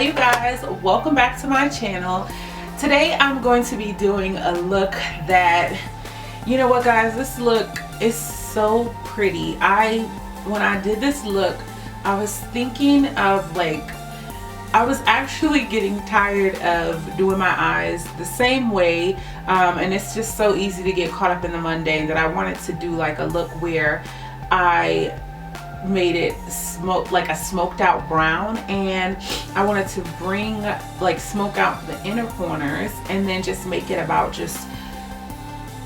you guys, welcome back to my channel. Today I'm going to be doing a look that, you know what guys, this look is so pretty. When I did this look, I was thinking of I was actually getting tired of doing my eyes the same way, and it's just so easy to get caught up in the mundane that I wanted to do like a look where I made it like a smoked out brown, and I wanted to bring smoke out the inner corners and then just make it about just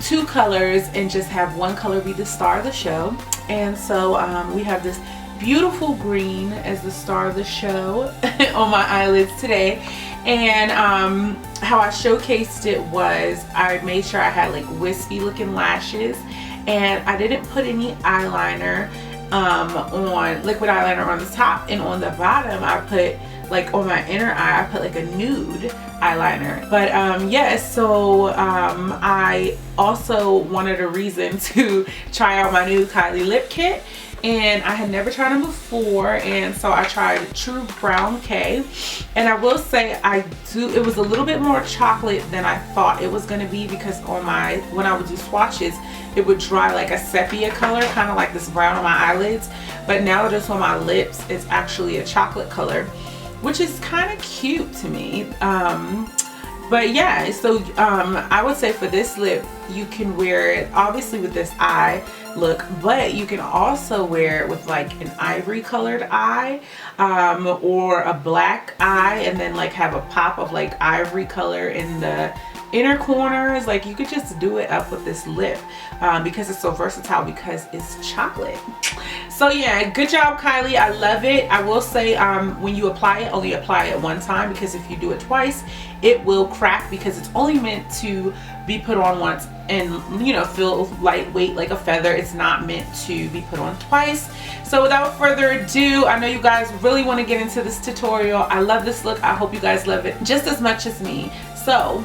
two colors and just have one color be the star of the show. And so we have this beautiful green as the star of the show on my eyelids today. And how I showcased it was I made sure I had like wispy looking lashes, and I didn't put any eyeliner on liquid eyeliner on the top, and on the bottom I put like on my inner eye I put like a nude eyeliner. But so I also wanted a reason to try out my new Kylie lip kit, and I had never tried them before, and so I tried True Brown K, and I will say it was a little bit more chocolate than I thought it was going to be, because when I would do swatches it would dry like a sepia color, kind of like this brown on my eyelids, but now that it's on my lips it's actually a chocolate color, which is kind of cute to me. But yeah, so I would say for this lip you can wear it obviously with this eye look, but you can also wear it with like an ivory colored eye or a black eye, and then like have a pop of like ivory color in the inner corners. Like you could just do it up with this lip because it's so versatile, because it's chocolate. So yeah, good job Kylie, I love it. I will say when you apply it, only apply it one time, because if you do it twice it will crack, because it's only meant to be put on once and, you know, feel lightweight like a feather. It's not meant to be put on twice. So without further ado, I know you guys really want to get into this tutorial. I love this look. I hope you guys love it just as much as me. So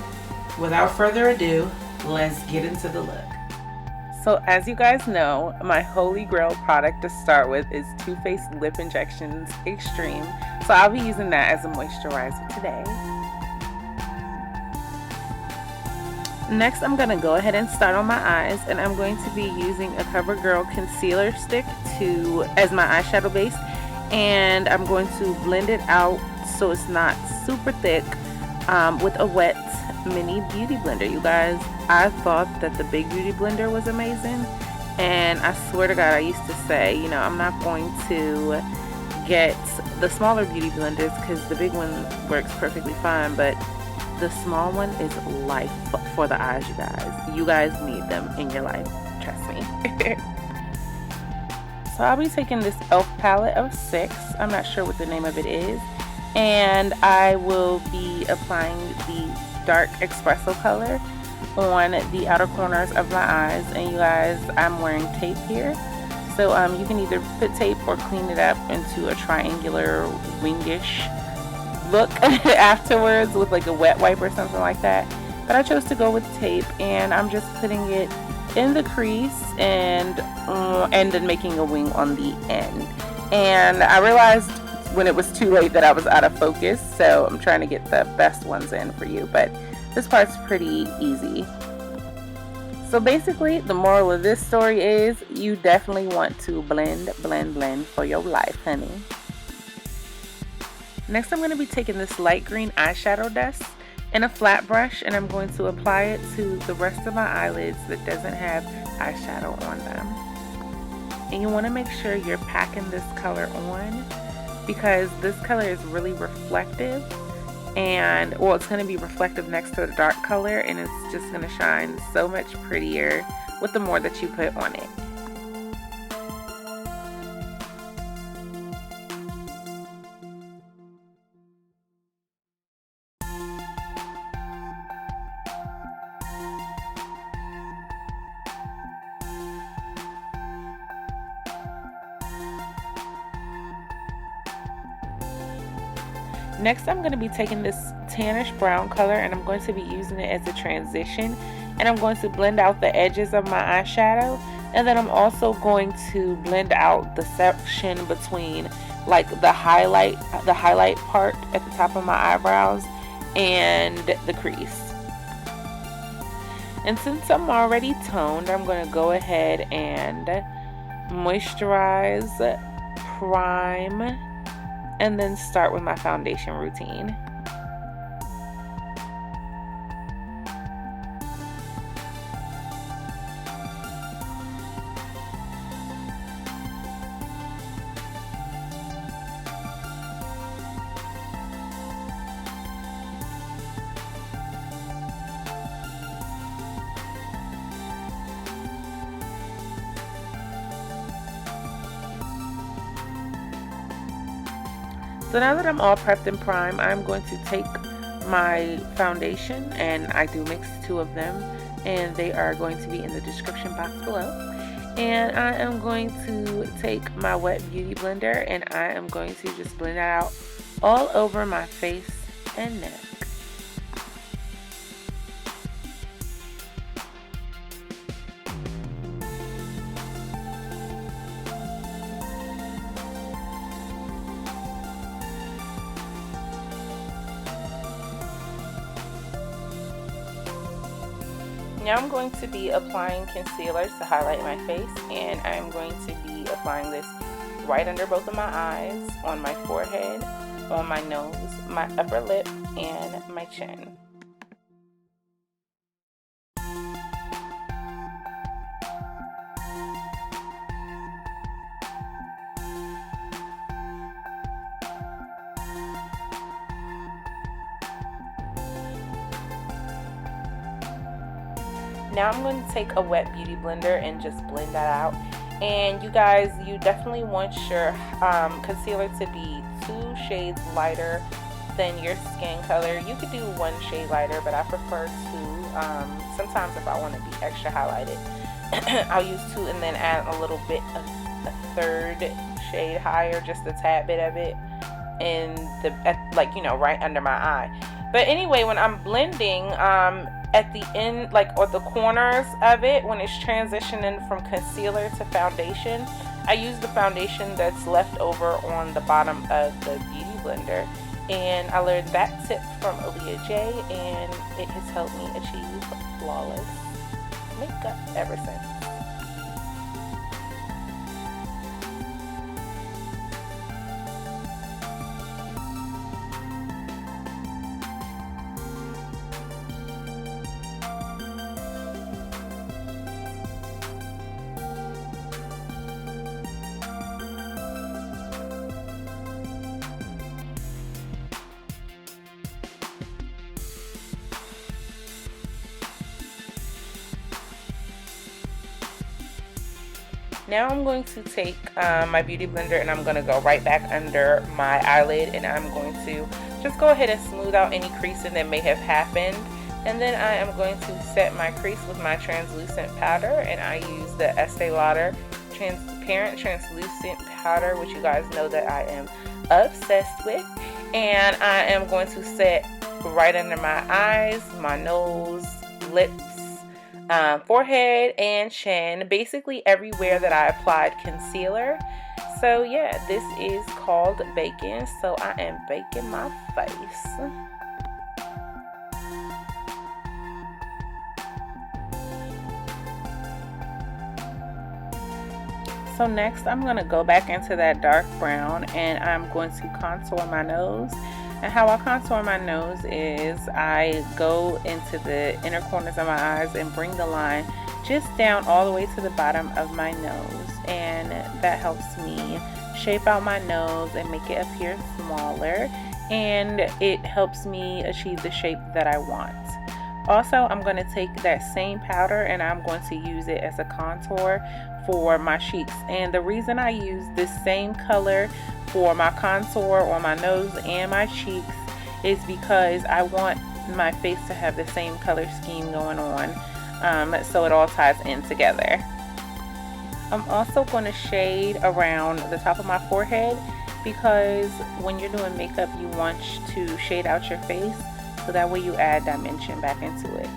without further ado, let's get into the look. So as you guys know, my holy grail product to start with is Too Faced Lip Injections Extreme. So I'll be using that as a moisturizer today. Next, I'm going to go ahead and start on my eyes, and I'm going to be using a CoverGirl concealer stick as my eyeshadow base, and I'm going to blend it out so it's not super thick with a wet mini beauty blender. You guys, I thought that the big beauty blender was amazing, and I swear to God, I used to say, you know, I'm not going to get the smaller beauty blenders because the big one works perfectly fine, but the small one is life for the eyes, you guys. You guys need them in your life, trust me. So I'll be taking this e.l.f. palette of 6. I'm not sure what the name of it is. And I will be applying the dark espresso color on the outer corners of my eyes. And you guys, I'm wearing tape here. So you can either put tape or clean it up into a triangular wingish look afterwards with like a wet wipe or something like that, but I chose to go with tape, and I'm just putting it in the crease and then making a wing on the end. And I realized when it was too late that I was out of focus, so I'm trying to get the best ones in for you, but this part's pretty easy. So basically the moral of this story is you definitely want to blend for your life, honey. Next, I'm going to be taking this light green eyeshadow dust in a flat brush, and I'm going to apply it to the rest of my eyelids that doesn't have eyeshadow on them. And you want to make sure you're packing this color on, because this color is really reflective, and well, it's going to be reflective next to the dark color, and it's just going to shine so much prettier with the more that you put on it. Next, I'm going to be taking this tannish brown color, and I'm going to be using it as a transition, and I'm going to blend out the edges of my eyeshadow And then I'm also going to blend out the section between like the highlight part at the top of my eyebrows and the crease. And since I'm already toned, I'm going to go ahead and moisturize, prime, and then start with my foundation routine. So now that I'm all prepped and primed, I'm going to take my foundation, and I do mix 2 of them, and they are going to be in the description box below. And I am going to take my wet beauty blender, and I am going to just blend that out all over my face and neck. Now I'm going to be applying concealer to highlight my face, and I'm going to be applying this right under both of my eyes, on my forehead, on my nose, my upper lip, and my chin. Now I'm going to take a wet beauty blender and just blend that out. And you guys, you definitely want your concealer to be 2 shades lighter than your skin color. You could do 1 shade lighter, but I prefer 2. Sometimes if I want to be extra highlighted, I'll use 2 and then add a little bit of a 3rd shade higher, just a tad bit of it, in the like, you know, right under my eye. But anyway, when I'm blending, at the end, like or the corners of it, when it's transitioning from concealer to foundation, I use the foundation that's left over on the bottom of the beauty blender. And I learned that tip from Aaliyah J, and it has helped me achieve flawless makeup ever since. Now I'm going to take my beauty blender, and I'm going to go right back under my eyelid, and I'm going to just go ahead and smooth out any creasing that may have happened. And then I am going to set my crease with my translucent powder, and I use the Estee Lauder transparent translucent powder, which you guys know that I am obsessed with. And I am going to set right under my eyes, my nose, lips, forehead, and chin, basically everywhere that I applied concealer. So yeah, this is called baking, so I am baking my face. So next I'm going to go back into that dark brown, and I'm going to contour my nose. And how I contour my nose is I go into the inner corners of my eyes and bring the line just down all the way to the bottom of my nose, and that helps me shape out my nose and make it appear smaller, and it helps me achieve the shape that I want. Also, I'm going to take that same powder and I'm going to use it as a contour for my cheeks. And the reason I use this same color for my contour on my nose and my cheeks is because I want my face to have the same color scheme going on, so it all ties in together. I'm also going to shade around the top of my forehead, because when you're doing makeup you want to shade out your face, so that way you add dimension back into it.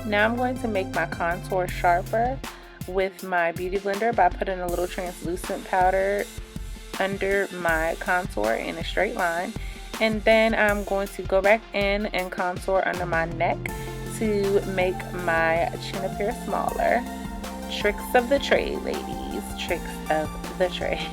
Now I'm going to make my contour sharper with my beauty blender by putting a little translucent powder under my contour in a straight line, and then I'm going to go back in and contour under my neck to make my chin appear smaller. Tricks of the trade, ladies, tricks of the trade.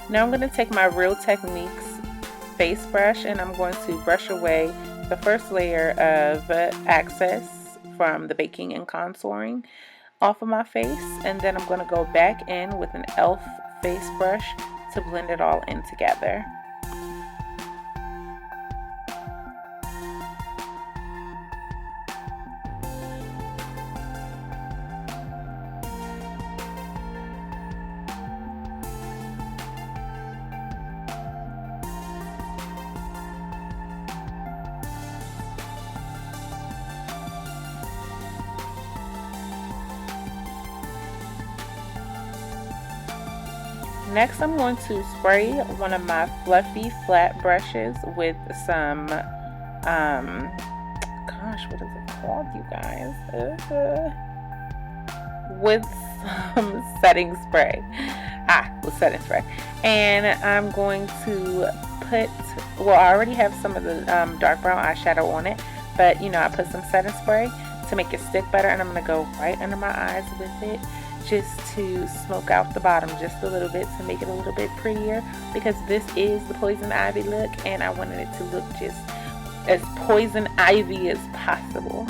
Now I'm going to take my Real Techniques face brush and I'm going to brush away the first layer of excess from the baking and contouring off of my face, and then I'm going to go back in with an e.l.f. face brush to blend it all in together. Next, I'm going to spray one of my fluffy flat brushes with some, gosh, what is it called, you guys? With some setting spray. With setting spray. And I'm going to put, well, I already have some of the dark brown eyeshadow on it, but, you know, I put some setting spray to make it stick better, and I'm going to go right under my eyes with it, just to smoke out the bottom just a little bit to make it a little bit prettier, because this is the Poison Ivy look and I wanted it to look just as Poison Ivy as possible.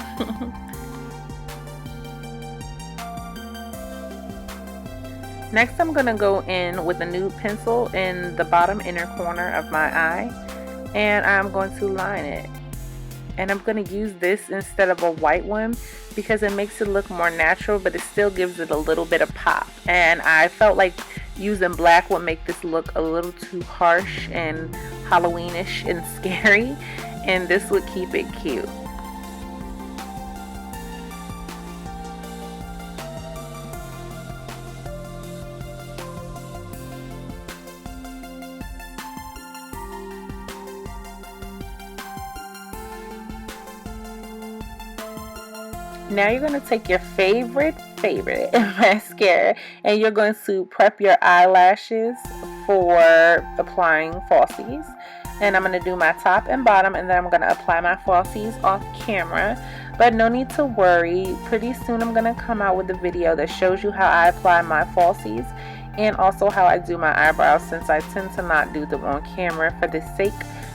Next, I'm going to go in with a nude pencil in the bottom inner corner of my eye, and I'm going to line it. And I'm going to use this instead of a white one because it makes it look more natural, but it still gives it a little bit of pop. And I felt like using black would make this look a little too harsh and Halloweenish and scary, and this would keep it cute. Now you're going to take your favorite mascara and you're going to prep your eyelashes for applying falsies. And I'm going to do my top and bottom, and then I'm going to apply my falsies off camera. But no need to worry, pretty soon I'm going to come out with a video that shows you how I apply my falsies and also how I do my eyebrows, since I tend to not do them on camera for the sake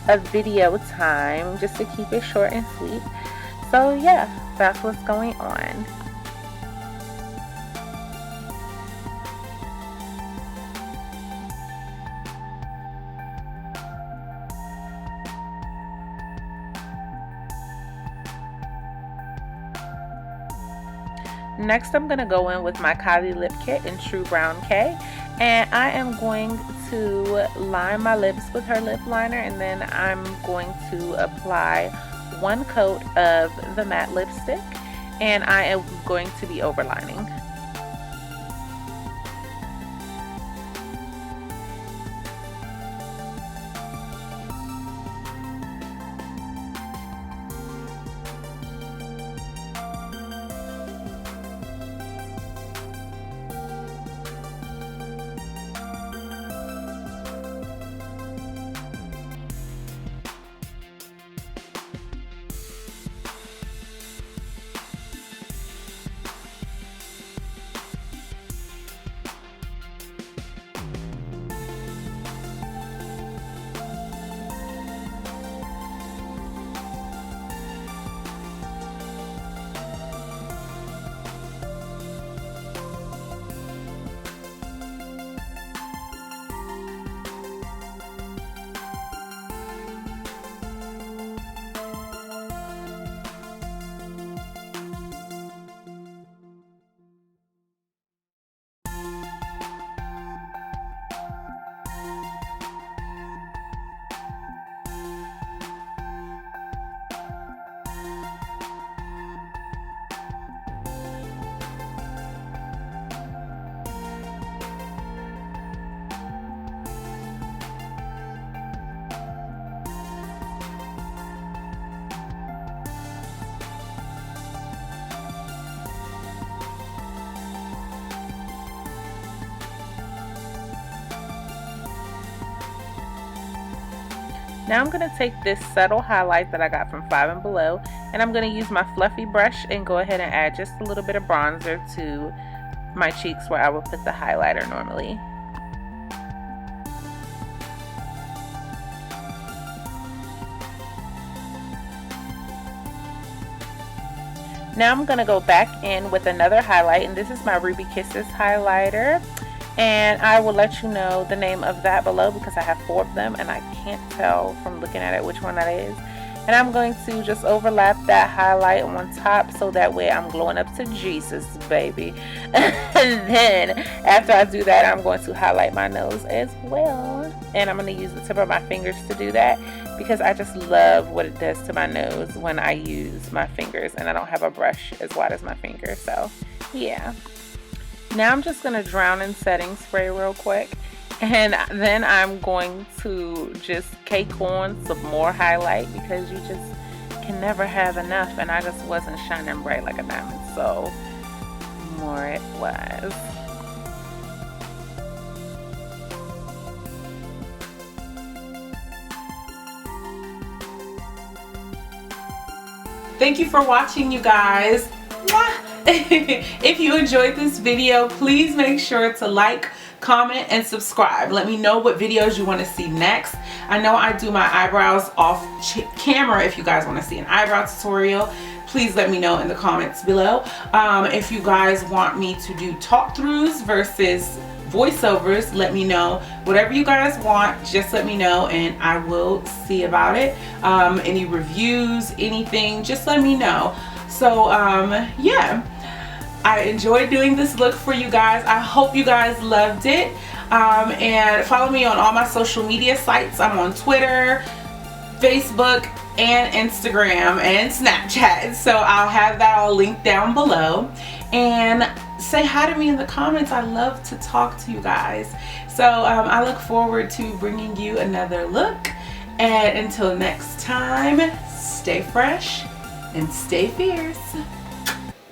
of video time, just to keep it short and sweet. So yeah, that's what's going on. Next, I'm going to go in with my Kylie lip kit in True Brown K, and I am going to line my lips with her lip liner, and then I'm going to apply one coat of the matte lipstick, and I am going to be overlining. Now I'm going to take this subtle highlight that I got from Five and Below, and I'm going to use my fluffy brush and go ahead and add just a little bit of bronzer to my cheeks where I would put the highlighter normally. Now I'm going to go back in with another highlight, and this is my Ruby Kisses highlighter. And I will let you know the name of that below because I have 4 of them and I can't tell from looking at it which one that is. And I'm going to just overlap that highlight on top so that way I'm glowing up to Jesus, baby. And then after I do that, I'm going to highlight my nose as well. And I'm going to use the tip of my fingers to do that because I just love what it does to my nose when I use my fingers and I don't have a brush as wide as my finger. So yeah. Now I'm just going to drown in setting spray real quick, and then I'm going to just cake on some more highlight because you just can never have enough, and I just wasn't shining bright like a diamond, so more it was. Thank you for watching, you guys. If you enjoyed this video, please make sure to like, comment, and subscribe. Let me know what videos you want to see next. I know I do my eyebrows off camera. If you guys want to see an eyebrow tutorial, please let me know in the comments below. If you guys want me to do talk throughs versus voiceovers, let me know. Whatever you guys want, just let me know and I will see about it. Any reviews, anything, just let me know. So yeah, I enjoyed doing this look for you guys. I hope you guys loved it. And follow me on all my social media sites. I'm on Twitter, Facebook, and Instagram and Snapchat. So I'll have that all linked down below. And say hi to me in the comments. I love to talk to you guys. So I look forward to bringing you another look. And until next time, stay fresh and stay fierce.